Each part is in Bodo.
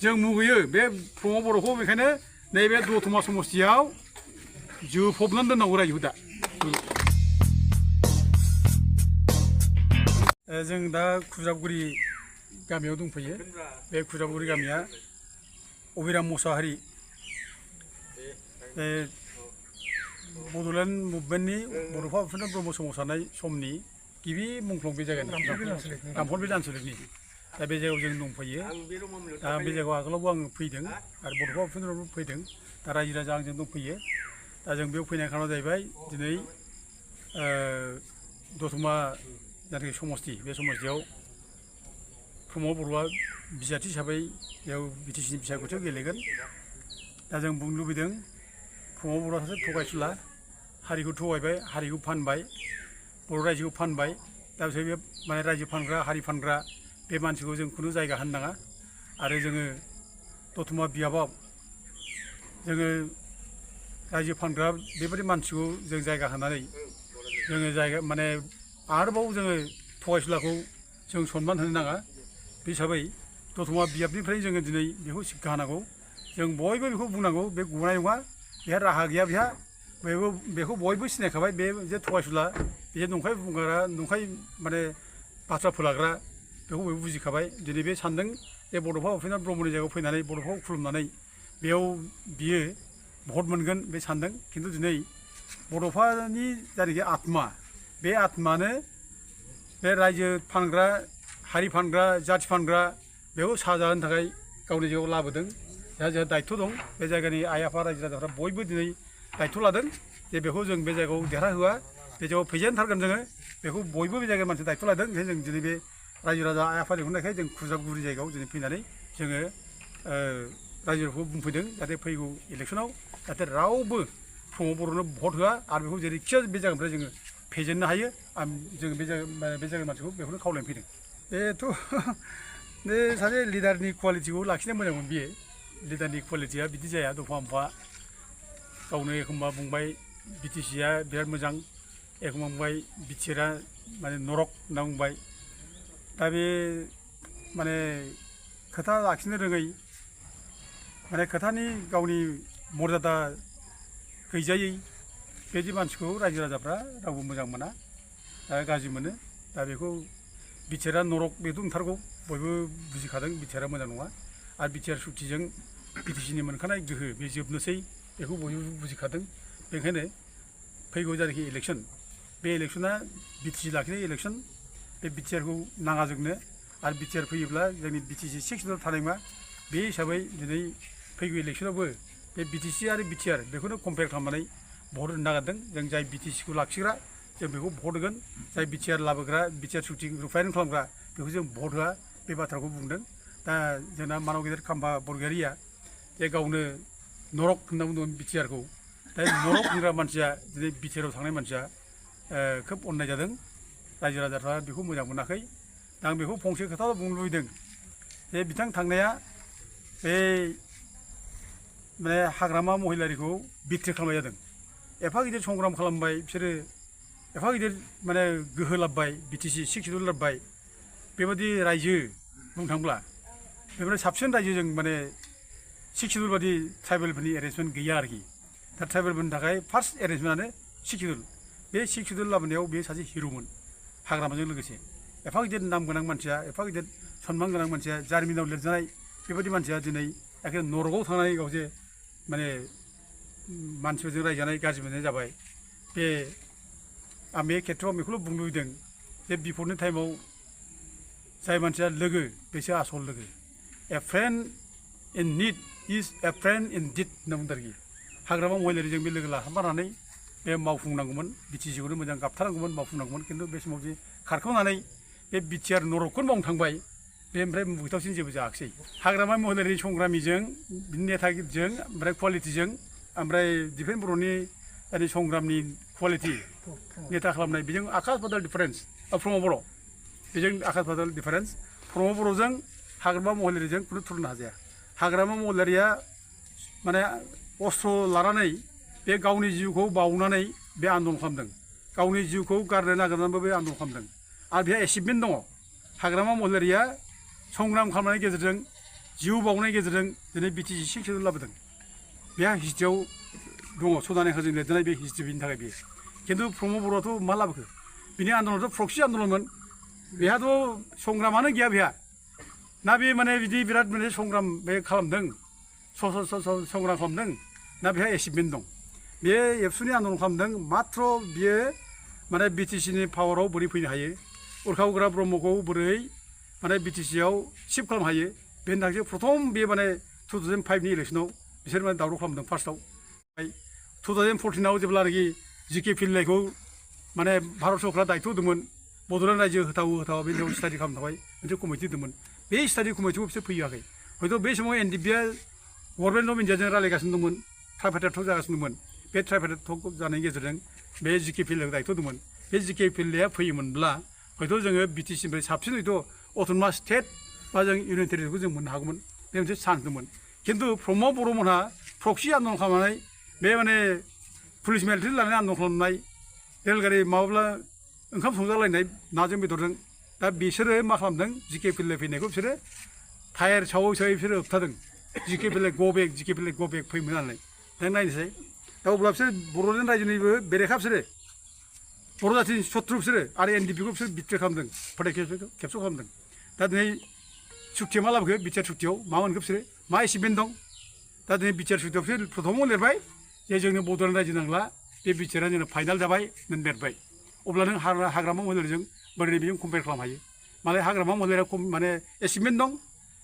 जों मुगैयो बे प्रमद बर'खौ बेखायनो नैबे दतमा समस्तियाव जोफबनानै दोननांगौ रायजोखौ दा जों दा खुजाबगुरि गामियाव दंफैयो बे खुजाबगुरि गामिया अबिराम मुसाहारि बड'लेण्ड मुभमेन्टनि बड'फा उपेन्द्र ब्रह्म सोमावसारनाय समनि गिबि मुंख्लं बे जायगानि रामफल बे आनसलिकनि दा बे जायगायाव जों दंफैयो दा बे जायगायाव आगोलावबो आं फैदों आरो बड'फा उपेन्द्रबो फैदों दा रायजो राजा आंजों दंफैयो दा जों बेयाव फैनाय खारना जाहैबाय दिनै दतमा जायनाखि समस्ति बे समस्तियाव प्रमद बर'आ बिजाथि हिसाबै बेयाव बिटिसिनि बिसायख'थियाव गेलेगोन दा जों बुंनो लुबैदों प्रमद बर'आ सासे थगायसुला हारिखौ थगायबाय हारिखौ फानबाय बर' रायजोखौ फानबाय दा बिसोर बे माने रायजो फानग्रा हारि फानग्रा बे मानसिखौ जों खुनु जायगा होनो नाङा आरो जोङो दतमा बियाबाव जोङो रायजो फानग्रा बेबायदि मानसिखौ जों जायगा होनानै जोङो जायगा माने आरोबाव जोङो थगायसुलाखौ जों सनमान होनो नाङा बे हिसाबै दतमा बियाबनिफ्राय जोङो दिनै बेखौ सिक्षा होनांगौ जों बयबो बेखौ बुंनांगौ बे गनाय नङा बेहा राहा गैया बेखौ बयबो सिनायखाबाय बे जे थगायसुला बे नंखाय बुंग्रा नंखाय माने बाथ्रा फोलाग्रा बेखौ बयबो बुजिखाबाय दिनै बे सानदों जे बड'फा उपेन्द्र ब्रह्मनि जायगायाव फैनानै बड'फाखौ खुलुमनानै बेयाव बियो भट मोनगोन बे सानदों खिन्थु दिनै बड'फानि जायनाखि आत्मा बे आत्मानो बे रायजो फानग्रा हारि फानग्रा जाथि फानग्रा बेखौ साजा होनो थाखाय गावनि जायगायाव लाबोदों जोंहा दायित्व दं बे जायगानि आइ आफा रायजो राजाफ्रा बयबो दिनै दायित्व लादों जे बेखौ जों बे जायगायाव देरहाहोआ बे जायगायाव फैजेनथारगोन जोङो बेखौ बयबो बे जायगानि मानसि दायित्व लादों ओंखायनो जों दिनै बे रायजो राजा आइ आफा लिंहरनायखाय जों खुजाबगुरि जायगायाव दिनै फैनानै जोङो रायजोफोरखौ बुंफैदों जाहाथे फैगौ इलेक्सनाव जाहाथे रावबो प्रमद बर'नो भट होआ आरो बेखौ जेरैखिजाया बे जायगानिफ्राय जोङो फेजेननो हायो आं जों बे जायगानि मानसिखौ बेखौनो खावलायनो फैदों बेथ' बे सासे लिडारनि कुवालिटिखौ लाखिनो मोजांमोन बियो लिडारनि कुवालिटिया बिदि जाया दफा मफा गावनो एखमबा बुंबाय बिटिसिआ बिराद मोजां एखमबा बुंबाय बिटिआरआ माने नरक होनना बुंबाय दा बे माने खोथा लाखिनो रोङै माने खोथानि गावनि मर्यादा गैजायै बेबायदि मानसिखौ रायजो राजाफ्रा रावबो मोजां मोना गाज्रि मोनो दा बेखौ बिटिआरआ नरक बेथ' नंथारगौ बयबो बुजिखादों बिटिआरआ मोजां नङा आरो बिटिआर सुक्तिजों बिटिसिनि मोनखानाय गोहो बे जोबनोसै बेखौ बयबो बुजिखादों बेनिखायनो फैगौ जायनाखि इलेक्सन बे इलेक्सना बिटिसि लाखिनाय इलेक्सन बे बिटिआरखौ नाङा जोंनो आरो बिटिआर फैयोब्ला जोंनि बिटिसि 6 सीटआव थानाय नङा बे हिसाबै दिनै फैगौ इलेक्सनावबो बे बिटिसि आरो बिटिआर बेखौनो कम्पेयार खालामनानै भट होनो नागिरदों जों जाय बिटिसिखौ लाखिग्रा जों बेखौ भट होगोन जाय बिटिआर लाबोग्रा बिटिआर सुक्ति रुफायन खालामग्रा बेखौ जों भट होआ बे बाथ्राखौ बुंदों दा जोंना मानाव गेदेर खाम्फा बरगयारिया जे गावनो नरक होनना बुंदों बिटिआरखौ दा नरक होनग्रा मानसिया दिनै बिटिआरआव थांनाय मानसिया खोब अननाय जादों रायजो राजाफ्रा बेखौ मोजां मोनाखै दा आं बेखौ फंसे खोथाल' बुंनो लुबैदों जे बिथां थांनाया बे माने हाग्रामा महिलारिखौ बिट्रि खालामनाय जादों एफा गिदिर संग्राम खालामबाय बिसोरो एफा गिदिर माने गोहो लाबबाय बिटिसि 6 सीटआव लाबबाय बेबायदि रायजो बुंनो थांब्ला बेनिफ्राय साबसिन रायजो जों माने 6 सीटआव बादि ट्राइबेलफोरनि एरेन्जमेन्ट गैया आरोखि दा ट्राइबेलफोरनि थाखाय फार्स्ट एरेन्जमेन्टआनो 6 सीटआव बे 6 सीटआव लाबोनायाव बे सासे हिर'मोन हाग्रामाजों लोगोसे एफा गिदिर नाम गोनां मानसिया एफा गिदिर सनमान गोनां मानसिया जारिमिनाव लिरजानाय बेबायदि मानसिया दिनै एखे नरकआव थांनानै गावजे माने मानसिफोरजों रायजानाय गाज्रि मोननाय जाबाय बे आं बे खेथ्रआव बेखौल' बुंनो लुबैदों जे बिपदनि टाइमाव जाय मानसिया लोगो बेसो आसल लोगो a friend in need is a friend indeed होनना बुंदों आरोखि हाग्रामा महिलारिजों बे लोगो लाफानानै बे मावफुंनांगौमोन बिटिसिखौनो मोजां गाबथारनांगौमोन मावफुंनांगौमोन खिन्थु बे समाव जे खारखोनानै बे बिटिआर नरकखौनो मावनो थांबाय बे ओमफ्राय मुगैथावसिन जेबो जायाखिसै हाग्रामा महिलारि संग्रामिजों बिनि नेताजों ओमफ्राय कुवालिटिजों ओमफ्राय दिफेन बर'नि संग्रामनि कुवालिटि नेता खालामनाय बेजों आकाश पाताल डिफारेन्स प्रमद बर' बेजों आकाश पाताल डिफारेन्स प्रमद बर'जों हाग्रामा महिलारिजों खुनु तुलना हाजाया हाग्रामा महिलारिया माने अस्त्र लानानै बे गावनि जिउखौ बावनानै बे आन्दलन खालामदों गावनि जिउखौ गारनो नागिरनानैबो बे आन्दलन खालामदों आरो बेहा एचिभमेन्ट दङ हाग्रामा महिलारिया संग्राम खालामनायनि गेजेरजों जिउ बावनायनि गेजेरजों दिनै बिटिसि सिक्सखौ लाबोदों बेहा हिस्ट्रियाव दङ सदाने होजों लिरजानाय बे हिस्ट्रि बिनि थाखाय बे खिन्थु प्रमद बर'आथ' मा लाबोखो बिनि आन्दलनाथ' प्रक्सि आन्दलनमोन बेहाथ' संग्रामानो गैया बेहा ना बे माने बिदि बिराद माने संग्राम बे खालामदों संग्राम खालामदों ना बेहा एचिभमेन्ट दं बे एबसुनि आन्दलन खालामदों माथ्र बियो माने बिटिसिनि पावाराव बोरै फैनो हायो उरखा उग्रा ब्रह्मखौ बोरै माने बिटिसिआव शिफ्ट खालामनो हायो बेनि थाखाय प्रथम बे माने 2005नि इलेक्सनाव बिसोर माने दावराव खालामदों फार्स्टआव 2014आव जेब्लानाखि जिके फिल्डखौ माने भारत सरकारा दायथ' होदोंमोन बड'लेण्ड रायजो होथावा बे सायाव स्टाडि खालामनो थाखाय मोनसे कमिटि होदोंमोन बे स्टाडि कमिटिखौ बिसोर फैयाखै हयथ' बे समाव एनडिपिआ गभर्नमेन्ट अफ इन्डियाजों रायलायगासिनो दंमोन ट्राइपेटेड टक जागासिनो दंमोन बे ट्राइपेटेड टक जानायनि गेजेरजों बे जिके फिल्डखौ दायथ' होदोंमोन बे जिके फिल्डआ फैयोमोनब्ला हयथ' जोङो बिटिसिनिफ्राय साबसिन हयथ' अट'नमास स्टेट बा जों इउनियन टेरिटरिखौ जों मोननो हागौमोन बे मोनसे चान्स दंमोन खिन्थु प्रमद बर'मोनहा प्रक्सि आन्दलन खालामनानै बे माने पुलिस मिलिटारि लानानै आन्दलन खालामनाय रेलगारि माबाब्ला ओंखाम संजालायनाय नाजों बेदरजों दा बिसोरो मा खालामदों जिके फिल्ड फैनायखौ बिसोरो टायार सावै सावै बिसोरो होबथादों जिके फिल्ड जिके फिल्ड ग'बेक फैयोमोन नालाय दा नायनोसै दा अब्ला बिसोर बड'लेण्ड रायजोनिबो बेरेखा बिसोरो बर' जाथिनि सत्रु बिसोरो आरो एनडिपिखौ बिसोर बिट्रे खालामदों फोथाय खेबस' खालामदों दा दिनै सुक्तिया मा लाबोखो बिटिआर सुक्तियाव मा मोनखो बिसोरो मा एचिभमेन्ट दं दा दिनै बिटिआर सुक्तियाव बिसोर प्रथमाव लिरबाय जे जोंनो बड'लेण्ड रायजो नांला बे बिटिआरआ जोंना फाइनाल जाबाय नों लिरबाय अब्ला नों हाग्रामा महिलारिजों बोरै बेजों कम्पेयार खालामनो हायो मालाय हाग्रामा महिलारिया माने एचिभमेन्ट दं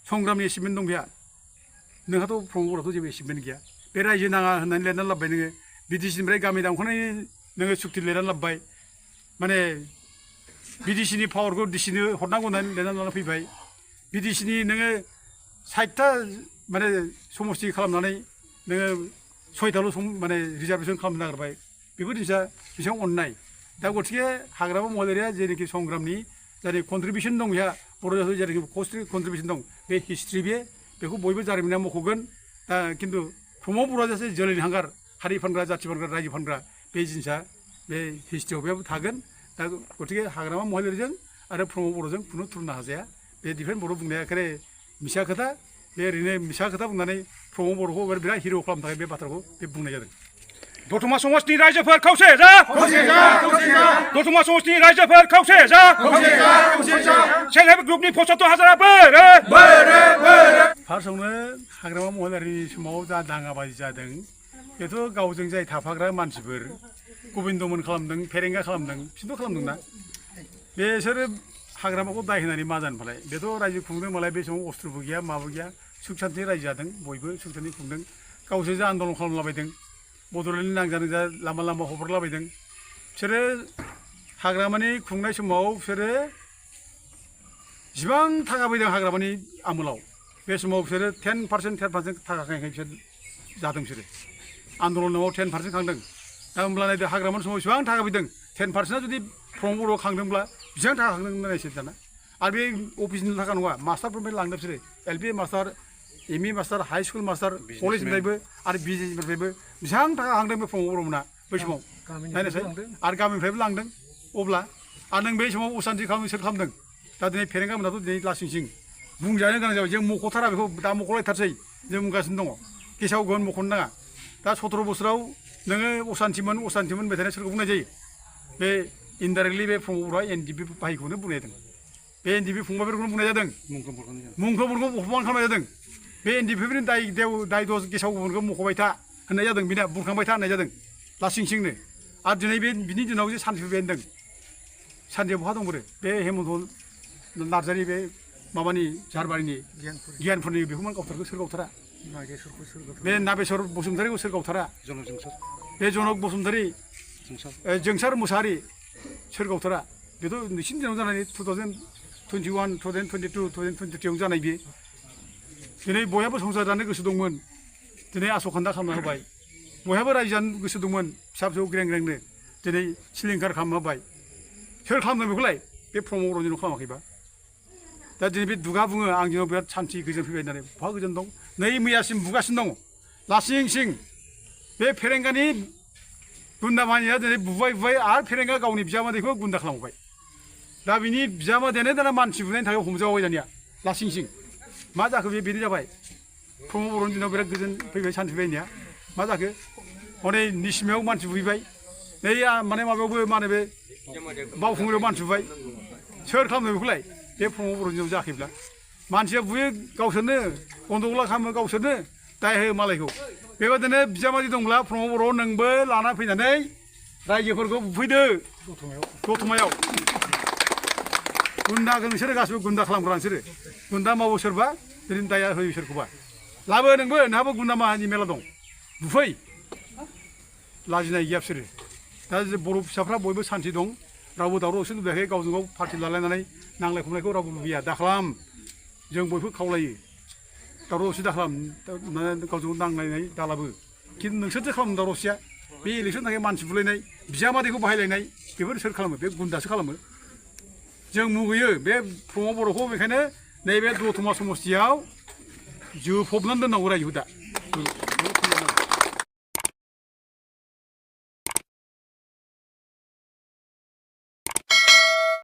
संग्रामनि एचिभमेन्ट दं बेहा नोंहाथ' प्रमद बर'आथ' जेबो एचिभमेन्ट गैया बे रायजो नाङा होननानै लिरनानै लाबोबाय नोङो बिटिसिनिफ्राय गामि दानख'नायनि नोङो सुक्ति लिरनानै लाबोबाय माने बिटिसिनि पावारखौ डिसिनो हरनांगौ होननानै लिरनानै लाना फैबाय बिटिसिनि नोङो 60टा माने समस्ति खालामनानै नोङो 6टाल' माने रिजार्भेसन खालामनो नागिरबाय बेफोर जिनिसा बेसेबां अननाय दा गतिके हाग्रामा महिलारिया जेनाखि संग्रामनि जाय कन्ट्रिबिउसन दं बेहा बर' जाथियाव जेनाखि कन्ट्रिबिउसन दं बे हिस्ट्रि बेखौ बयबो जारिमिना मख'गोन दा खिन्थु प्रमद बर'आ जासे जोलैनि हांगार हारि फानग्रा जाथि फानग्रा रायजो फानग्रा बे जिनिसा बे हिस्ट्रियाव बेयाव थागोन दा गतिके हाग्रामा महिलारिजों आरो प्रमद बर'जों खुनु तुलना हाजाया बे डिफेन्स बर' बुंनाया एखेबारे मिसा खोथा बे ओरैनो मिसा खोथा बुंनानै प्रमद बर'खौ बिराद हिर' खालामनो थाखाय बे बाथ्राखौ बे बुंनाय जादों दतमा समाजनि रायजोफोर खौसे जा दतमा समाजनि रायजोफोर खौसे जा सेल्फ हेल्प ग्रुपनि 75,000 फार्स्टआवनो हाग्रामा महिलारिनि समाव जा दाङाबाजि जादों बेथ' गावजों जाय थाफाग्रा मानसिफोर गबिन्दमोन खालामदों फेरेंगा खालामदों बिसोरथ' खालामदोंना बेसोरो हाग्रामाखौ दाय होनानै मा जानो फालाय बेथ' रायजो खुंदों मालाय बे समाव अस्त्रबो गैया माबो गैया सुख सान्थि रायजो जादों बयबो सुख सान्थि खुंदों गावसोर जा आन्दलन खालामलाबायदों बड'लेण्डनि नांजानो जा लामा लामा हगारलाबायदों बिसोरो हाग्रामानि खुंनाय समाव बिसोरो जिबां थाखा फैदों हाग्रामानि आमोलाव बे समाव बिसोरो 10% थाखा खांनाय बिसोर जादों बिसोरो आन्दलनाव 10% खांदों दा होमब्ला नायदो हाग्रामानि समाव बेसेबां थाखा फैदों 10%आ जुदि प्रमद बर'आव खांदोंब्ला बेसेबां थाखा खांदों नायसै दाना आरो बे अफिसनि थाखा नङा मास्टारफोरनिफ्राय लांदों बिसोरो LP master ME master high school master कलेजनिफ्रायबो आरो बिजिनिफ्रायबो बेसेबां थाखा खांदों बे प्रमद बर'मोना बै समाव नायनोसै आरो गामिनिफ्रायबो लांदों अब्ला आरो नों बे समाव असान्थि खालामनो सोर खालामदों दा दिनै फेरेंगा मोनाथ' दिनै लासिं सिं बुंजानो गोनां जाबाय जों मख'थारा बेखौ दा मख'लायथारसै जों बुंगासिनो दङ गेसाव गोन मख'नो नाङा दा 17 बोसोराव नोङो असान्थिमोन होनबाय थानाय सोरखौ बुंनाय जायो बे इनडाइरेक्टलि बे प्रमद बर'आ एनडिपि बाहायखौनो बुंनाय जादों बे एनडिपि फंबायफोरखौनो बुंनाय जादों मुंखौफोरखौ अपमान खालामनाय जादों बे एनडिपिफोरनि दाय दस गेसाव गोफोनखौ मख'बाय था होननाय जादों बिना बुरखांबाय था होननाय जादों लासिं सिंनो आरो दिनै बे बिनि दिनाव जे सान्थि फैबाय होनदों सान्थिया बहा दंबोरो बे हेमन्त नार्जारि बे माबानि झारबारिनि गियानफोरनि बेखौ मान गावथारखौ सोर गावथारा बे नागेस्वर बसुमतारिखौ सोर गावथारा बे जनक बसुमतारि जोंसार मुसाहारि सोर गावथारा बेथ' नोंसिनि दिनाव जानाय 2021 2022 2023 जानाय बे दिनै बयहाबो संसार जानो गोसो दंमोन दिनै आस'खान्दा खालामना होबाय बयहाबो रायजो जानो गोसो दंमोन फिसा फिसौ ग्रें ग्रेंनो दिनै सिलिंखार खालामना होबाय सोर खालामदों बेखौलाय बे प्रमद बर'जों खालामाखैबा दा दिनै बे दुगा बुङो आं दिनाव बिराद सान्थि गोजोन फैबाय होननानै बहा गोजोन दं नै मैयासिम बुगासिनो दङ लासिं सिं बे फेरेंगानि गुन्दा मानिया दिनै बुबाय आरो फेरेंगा गावनि बिजामादैखौ गुन्दा खालामबाय दा बिनि बिजामादैयानो दाना मानसि बुनायनि थाखाय हमजाबाय दानिया लासिं सिं मा जाखो बेनो जाबाय प्रमद बर'नि दिनाव बिराद गोजोन फैबाय सान्थि फैनाया मा जाखो हनै निसिमायाव मानसि बुहैबाय नै माने माबायावबो मा होनो बे बावखुंग्रियाव मानसि बुबाय सोर खालामदों बेखौलाय बे प्रमद बर'नि दिनाव जाखैब्ला मानसिया बुयो गावसोरनो गन्दगला खालामो गावसोरनो दाय हो मालायखौ बेबादिनो बिजामादै दंब्ला प्रमद बर' नोंबो लाना फैनानै रायजोफोरखौ बुफैदो दतमायाव गुन्दाखौ नोंसोरो गासिबो गुन्दा खालामग्रा नोंसोरो गुन्दा मावो सोरबा दिनै दाया होयो सोरखौबा लाबो नोंबो नोंहाबो गुन्दा माहानि मेला दं बुफै लाजिनाय गैया बिसोरो दा बर' फिसाफ्रा बयबो सान्थि दं रावबो दावराव दावसि लुबैयाखै गावजों गाव पार्टि लालायनानै नांलाय खमलायखौ रावबो लुबैया दाखालाम जों बयबो खावलायो दावराव दावसि दाखालाम गावजों गाव नांलायनाय दालाबो खिन्थु नोंसोरसो खालामो दावराव दावसिया बे इलेक्सन थाखाय मानसि बुलायनाय बिजामादैखौ बाहायलायनाय बेफोर सोर खालामो बे गुन्दासो खालामो जों मुगैयो बे प्रमद बर'खौ बेखायनो नैबे दतमा समस्तियाव जोफबनानै दोननांगौ रायजोखौ दा